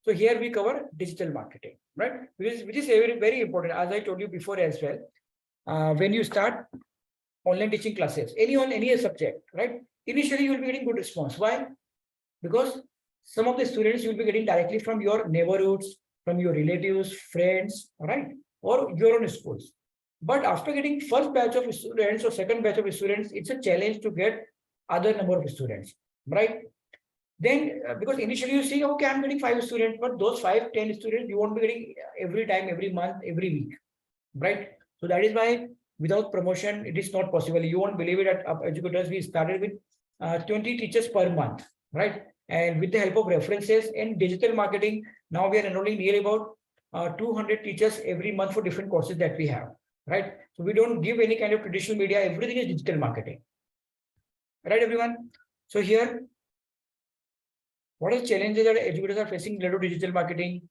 so here we cover digital marketing, right? Which is very, very important. As I told you before as well, when you start online teaching classes, any subject, right? Initially, you will be getting good response. Why? Because some of the students you will be getting directly from your neighborhoods, from your relatives, friends, right? Or your own schools. But after getting first batch of students or second batch of students, it's a challenge to get other number of students, right? Then because initially you see, okay, I'm getting 5 students, but those 5, 10 students, you won't be getting every time, every month, every week, right? So that is why without promotion, it is not possible. You won't believe it. At Up Educators, we started with 20 teachers per month, right? And with the help of references and digital marketing, now we are enrolling nearly about 200 teachers every month for different courses that we have, right? So we don't give any kind of traditional media. Everything is digital marketing, right, everyone? So here, what are the challenges that educators are facing related to digital marketing?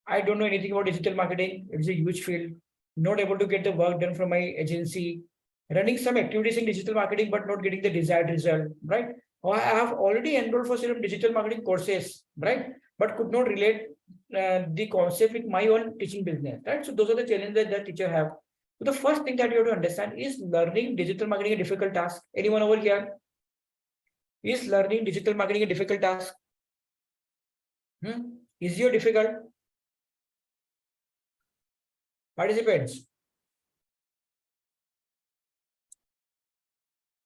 I don't know anything about digital marketing. It's a huge field. Not able to get the work done from my agency. Running some activities in digital marketing, but not getting the desired result, right? Or I have already enrolled for some digital marketing courses, right? But could not relate the concept with my own teaching business, right? So those are the challenges that teacher have. So the first thing that you have to understand is learning digital marketing a difficult task. Anyone over here? Is learning digital marketing a difficult task? Easy or difficult? Participants.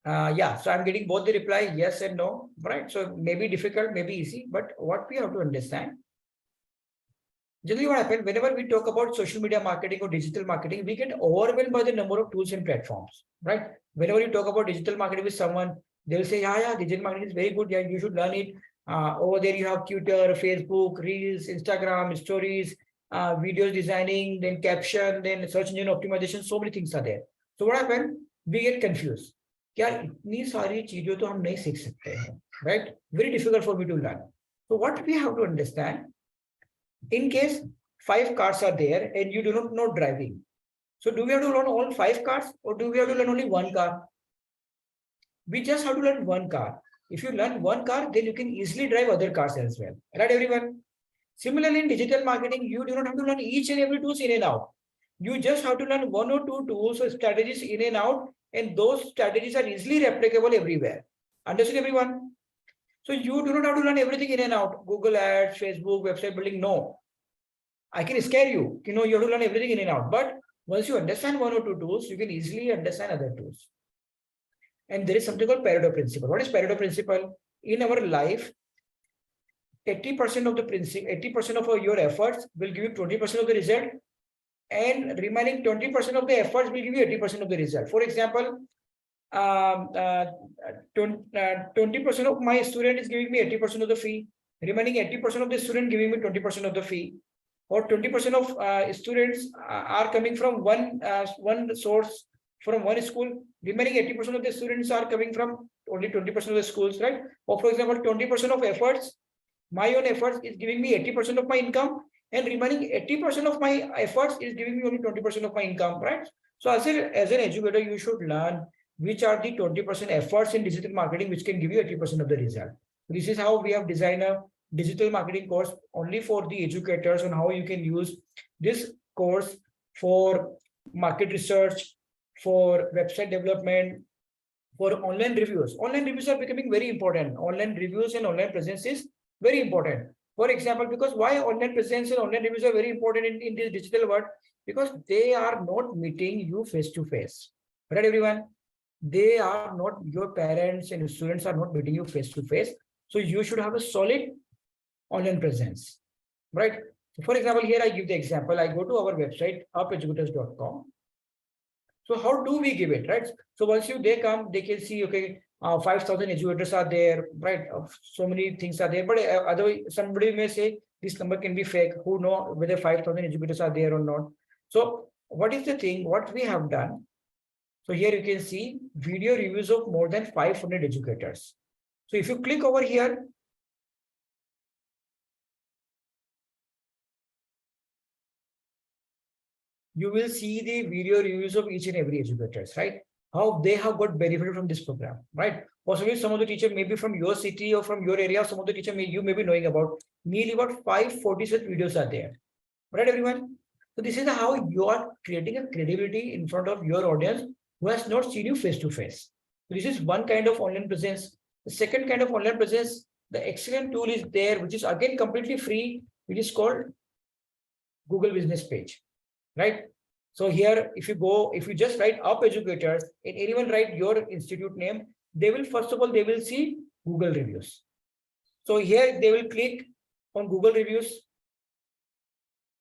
Yeah, so I'm getting both the reply yes and no, right? So maybe difficult, maybe easy, but what we have to understand, generally what happens whenever we talk about social media marketing or digital marketing, we get overwhelmed by the number of tools and platforms, right? Whenever you talk about digital marketing with someone, they'll say, yeah, digital marketing is very good. Yeah, you should learn it. Over there, you have Twitter, Facebook, Reels, Instagram, stories, videos designing, then caption, then search engine optimization. So many things are there. So what happened? We get confused. क्या इतनी सारी चीजों तो हम नहीं सीख सकते हैं, right? Very difficult for me to learn. So what we have to understand, in case 5 cars are there and you do not know driving, so do we have to learn all 5 cars or do we have to learn only 1 car? We just have to learn 1 car. If you learn 1 car, then you can easily drive other cars as well, right, everyone? Similarly, in digital marketing, you do not have to learn each and every tools in and out. You just have to learn 1 or 2 tools or strategies in and out, and those strategies are easily replicable everywhere. Understood, everyone? So you do not have to learn everything in and out. Google Ads, Facebook, website building. No. I can scare you. You know, you have to learn everything in and out. But once you understand 1 or 2 tools, you can easily understand other tools. And there is something called Pareto principle. What is Pareto principle? In our life, 80% of the principle, 80% of your efforts will give you 20% of the result, and remaining 20% of the efforts will give you 80% of the result. For example, 20% of my student is giving me 80% of the fee, remaining 80% of the student giving me 20% of the fee, or 20% of students are coming from one source, from one school, remaining 80% of the students are coming from only 20% of the schools, right? Or for example, 20% of efforts, my own efforts is giving me 80% of my income, and remaining 80% of my efforts is giving me only 20% of my income, right? So as an educator, you should learn which are the 20% efforts in digital marketing, which can give you 80% of the result. This is how we have designed a digital marketing course only for the educators on how you can use this course for market research, for website development, for online reviews. Online reviews are becoming very important. Online reviews and online presence is very important. For example, because why online presence and online reviews are very important in this digital world? Because they are not meeting you face to face. Right, everyone? They are not, your parents and students are not meeting you face to face. So you should have a solid online presence, right? For example, here I give the example. I go to our website, upeducators.com. So how do we give it, right? So once they come, they can see, okay, 5,000 educators are there, right? So many things are there, but otherwise somebody may say this number can be fake. Who know whether 5,000 educators are there or not? So what is the thing? What we have done? So here you can see video reviews of more than 500 educators. So if you click over here, you will see the video reviews of each and every educators, right? How they have got benefited from this program, right? Possibly some of the teacher may be from your city or from your area. Some of the teacher you may be knowing about. Nearly about 540 such videos are there, right, everyone? So this is how you are creating a credibility in front of your audience who has not seen you face to face. So this is one kind of online presence. The second kind of online presence, the excellent tool is there, which is again completely free, which is called Google Business Page. Right? So here, if you just write up educators and anyone write your institute name, they will, first of all, they will see Google reviews. So here they will click on Google reviews.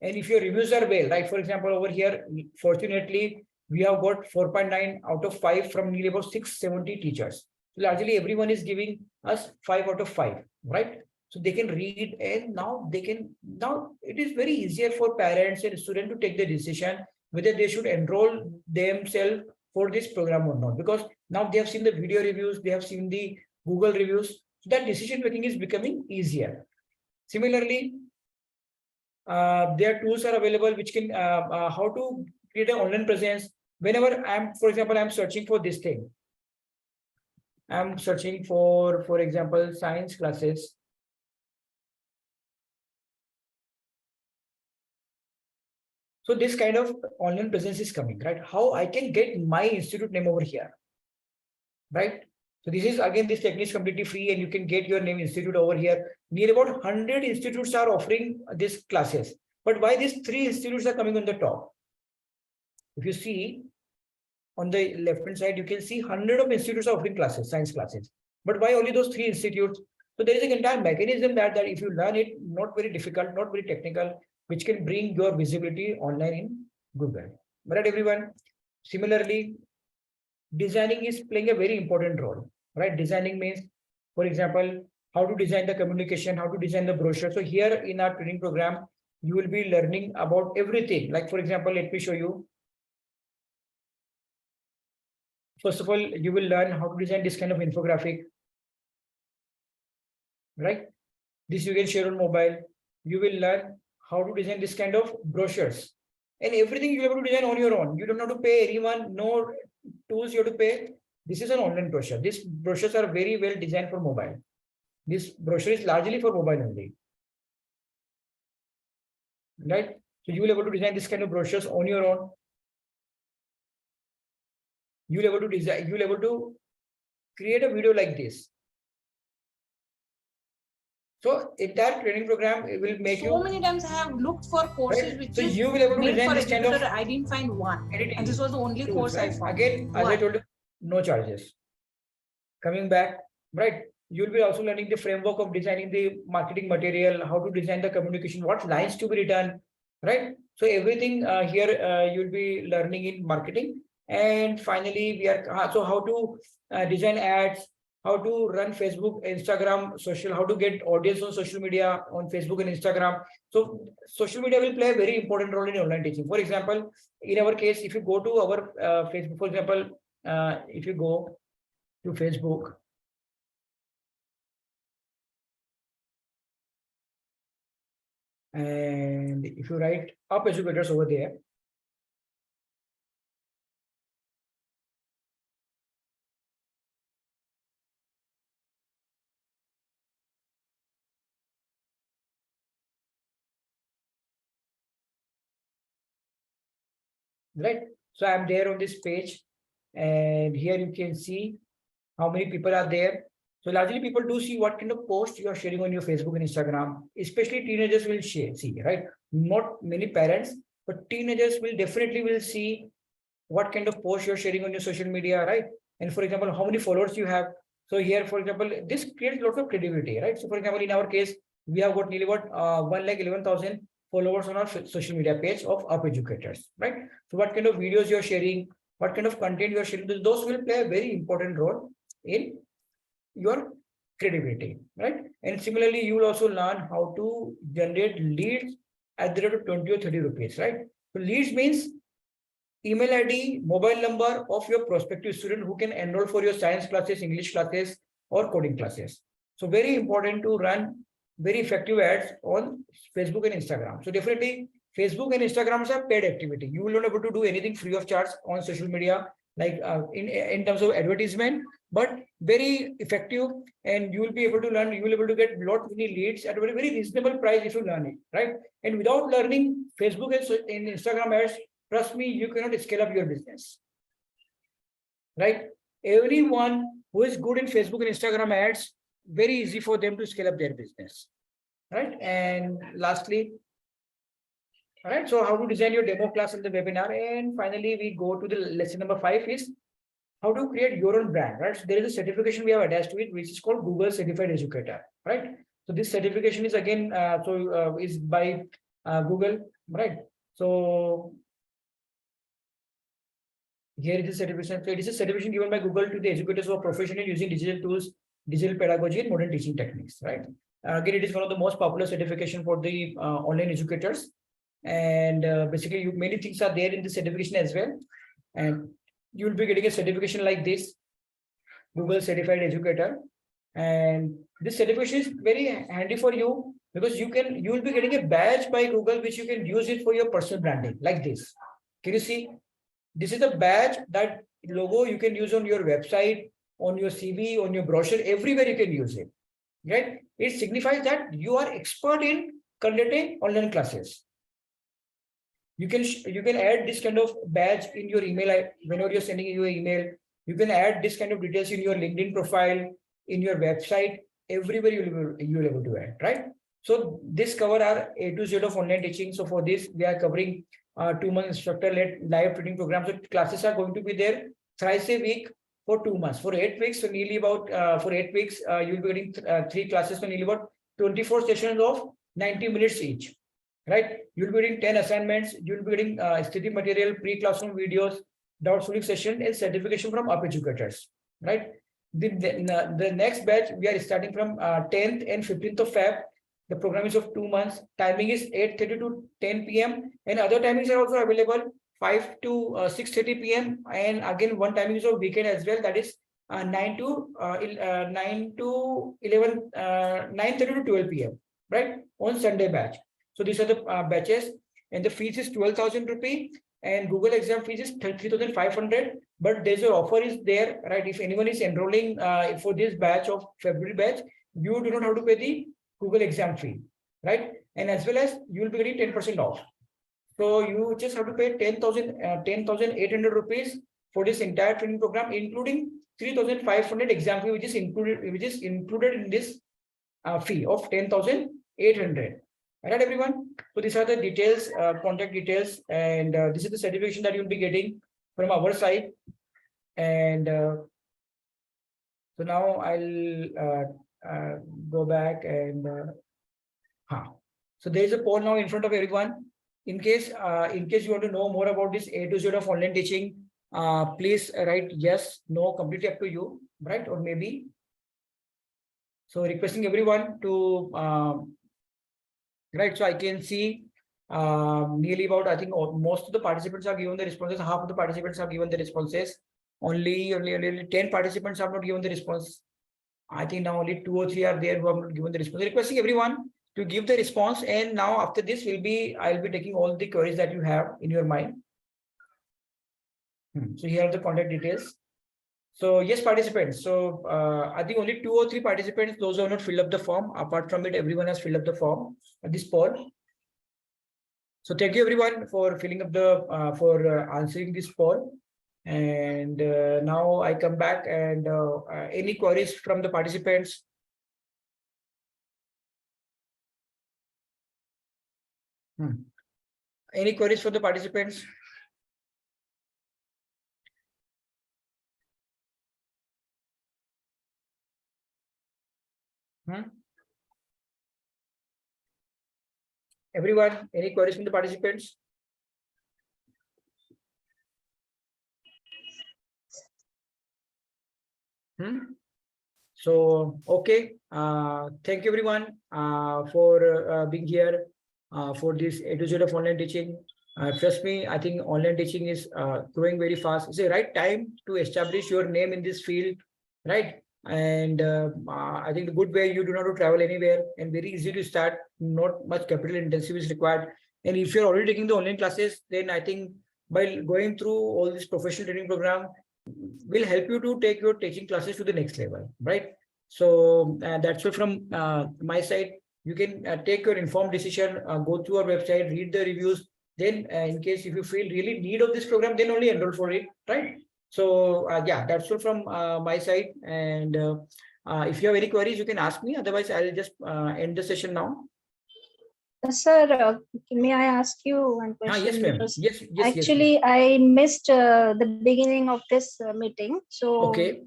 And if your reviews are well, right? For example, over here, fortunately, we have got 4.9 out of 5 from nearly about 670 teachers. So largely everyone is giving us 5 out of 5, right? So they can read, and now it is very easier for parents and students to take the decision whether they should enroll themselves for this program or not, because now they have seen the video reviews, they have seen the Google reviews. So that decision making is becoming easier. Similarly, their tools are available which can how to create an online presence. Whenever for example, I'm searching for this thing. I'm searching for example, science classes. So this kind of online presence is coming, right? How I can get my institute name over here, right? So this is again, this technique is completely free and you can get your name institute over here. Near about 100 institutes are offering these classes. But why these 3 institutes are coming on the top? If you see on the left hand side, you can see 100 of institutes are offering classes, science classes. But why only those 3 institutes? So there is an entire mechanism that if you learn it, not very difficult, not very technical, which can bring your visibility online in Google. Right, everyone? Similarly, designing is playing a very important role, right? Designing means, for example, how to design the communication, how to design the brochure. So here in our training program, you will be learning about everything. Like, for example, let me show you. First of all, you will learn how to design this kind of infographic, right? This you can share on mobile. You will learn how to design this kind of brochures, and everything you're able to design on your own. You don't have to pay anyone, no tools you have to pay. This is an online brochure. These brochures are very well designed for mobile. This brochure is largely for mobile only, right? So you will be able to design this kind of brochures on your own. You will be able to design, you will be able to create a video like this. So entire training program will make you. So many times I have looked for courses right? which So is you will be able to made design for this kind of. educator. I didn't find one, editing and this was the only tools, course I right? found. Again, as I told you, no charges. Coming back, right? You'll be also learning the framework of designing the marketing material, how to design the communication, what lines to be written, right? So everything here you'll be learning in marketing. And finally, we are so how to design ads, how to run Facebook, Instagram, social, how to get audience on social media, on Facebook and Instagram. So social media will play a very important role in online teaching. For example, in our case, if you go to our Facebook, for example, if you go to Facebook, and if you write up educators over there, right? So I'm there on this page, and here you can see how many people are there. So largely people do see what kind of post you are sharing on your Facebook and Instagram, especially teenagers will see, right? Not many parents, but teenagers will definitely see what kind of post you're sharing on your social media, right? And for example, how many followers you have. So here, for example, this creates lots of credibility, right? So for example, in our case, we have got nearly about 1,11,000 followers on our social media page of Up Educators, right? So what kind of videos you're sharing, what kind of content you're sharing, those will play a very important role in your credibility, right? And similarly, you will also learn how to generate leads at the rate of 20 or 30 rupees, right? So leads means email ID, mobile number of your prospective student who can enroll for your science classes, English classes, or coding classes. So very important to run very effective ads on Facebook and Instagram. So definitely Facebook and Instagram are paid activity. You will not be able to do anything free of charge on social media, like in terms of advertisement, but very effective, and you will be able to learn, you will be able to get lot many leads at a very, very reasonable price if you learn it, right? And without learning Facebook and Instagram ads, trust me, you cannot scale up your business, right? Everyone who is good in Facebook and Instagram ads, very easy for them to scale up their business, right? And lastly, all right, so how to design your demo class in the webinar. And finally, we go to the lesson number 5 is how to create your own brand, right? So there is a certification we have attached to it, which is called Google Certified Educator, right? So this certification is again, is by Google, right? So here it is certification. So it is a certification given by Google to the educators who are professional using digital tools, digital pedagogy, and modern teaching techniques, right? Again, it is one of the most popular certification for the online educators. And basically, many things are there in the certification as well. And you will be getting a certification like this, Google Certified Educator. And this certification is very handy for you because you will be getting a badge by Google, which you can use it for your personal branding, like this. Can you see? This is a badge, that logo you can use on your website, on your CV, on your brochure, everywhere you can use it, right? It signifies that you are expert in conducting online classes. You can add this kind of badge in your email. Whenever you're sending you an email, you can add this kind of details in your LinkedIn profile, in your website, everywhere you'll be able to add, right? So this cover our A to Z of online teaching. So for this, we are covering 2-month instructor-led live training program. So classes are going to be there thrice a week for 2 months. For 8 weeks, so nearly about for 8 weeks, you'll be getting 3 classes for nearly about 24 sessions of 90 minutes each. Right, you'll be getting 10 assignments, you'll be getting study material, pre-classroom videos, doubt solving session, and certification from Up Educators. Right, the next batch we are starting from 10th and 15th of Feb. The program is of 2 months. Timing is 8:30 to 10 p.m. and other timings are also available, 5 to 6:30 p.m. and again one timing is of weekend as well. That is 9 to 11, 9:30 to 12 p.m. Right, on Sunday batch. So these are the batches, and the fees is 12,000 rupee, and Google exam fees is 3,500. But there's an offer is there, right? If anyone is enrolling for this batch of February batch, you do not have to pay the Google exam fee, right? And as well as you will be getting 10% off. So you just have to pay 10,800 rupees for this entire training program, including 3,500 exam fee, which is included in this fee of 10,800. All right, everyone. So these are the details, contact details, and this is the certification that you'll be getting from our side. And so now I'll go back and so there is a poll now in front of everyone. In case you want to know more about this A to Z of online teaching, please write yes, no, completely up to you, right? Or maybe. So requesting everyone to right, so I can see nearly about, I think most of the participants have given the responses. Half of the participants have given the responses. Only 10 participants have not given the response. I think now only 2 or 3 are there who have not given the response. Requesting everyone to give the response. And now after this I'll be taking all the queries that you have in your mind. So here are the contact details. So yes, participants. So I think only 2 or 3 participants, those who have not filled up the form. Apart from it, everyone has filled up the form, this poll. So thank you everyone for filling up the answering this poll. And now I come back and any queries from the participants? Any queries for the participants? Everyone, any queries from the participants? So, okay. Thank you everyone for being here for this A to Z of online teaching. Trust me, I think online teaching is growing very fast. It's the right time to establish your name in this field, right? And I think the good way, you do not have to travel anywhere and very easy to start, not much capital intensive is required. And if you're already taking the online classes, then I think by going through all this professional training program will help you to take your teaching classes to the next level, right? So that's all from my side. You can take your informed decision, go through our website, read the reviews. Then in case if you feel really need of this program, then only enroll for it, right? So yeah, that's all from my side. And if you have any queries, you can ask me. Otherwise, I'll just end the session now. Sir, may I ask you one question? Yes, ma'am. Because Yes, yes. actually, I missed the beginning of this meeting. So Okay.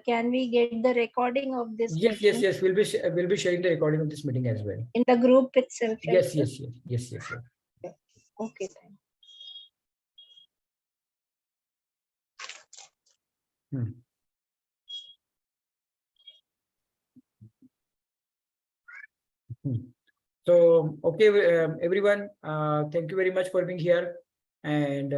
can we get the recording of this? Yes, meeting yes. We'll be sharing the recording of this meeting as well. in the group itself? Right, Yes, sir? yes. Okay. Thank So, okay, everyone, thank you very much for being here. And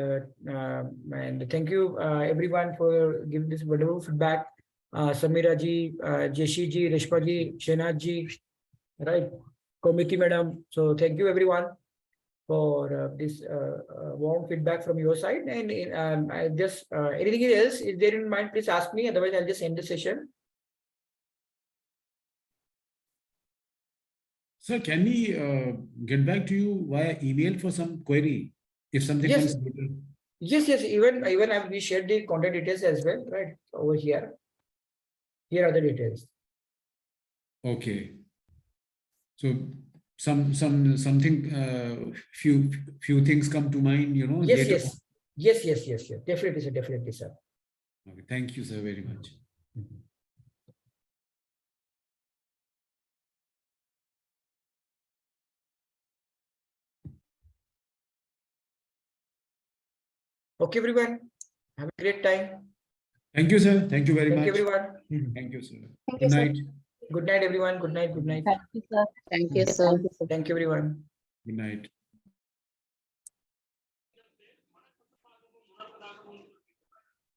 thank you, everyone, for giving this wonderful feedback. Samira ji, Jeshi ji, Reshma ji, Shenad ji, right? Komiti madam. So, thank you, everyone, for this warm feedback from your side. And I just anything else, if there in mind, please ask me. Otherwise, I'll just end the session. Sir, can we get back to you via email for some query if something Yes. comes later? Yes. Even we shared the contact details as well, right? Over here. Here are the details. Okay. So something few things come to mind, you know. later on. Yes. Definitely, sir. Okay. Thank you, sir, very much. Okay, everyone. Have a great time. Thank you, sir. Thank you very Thank much. you, everyone. Thank you, sir. Thank you, Good sir. night. Good night, everyone. Good night. Thank you, sir. Thank you, everyone. Good night.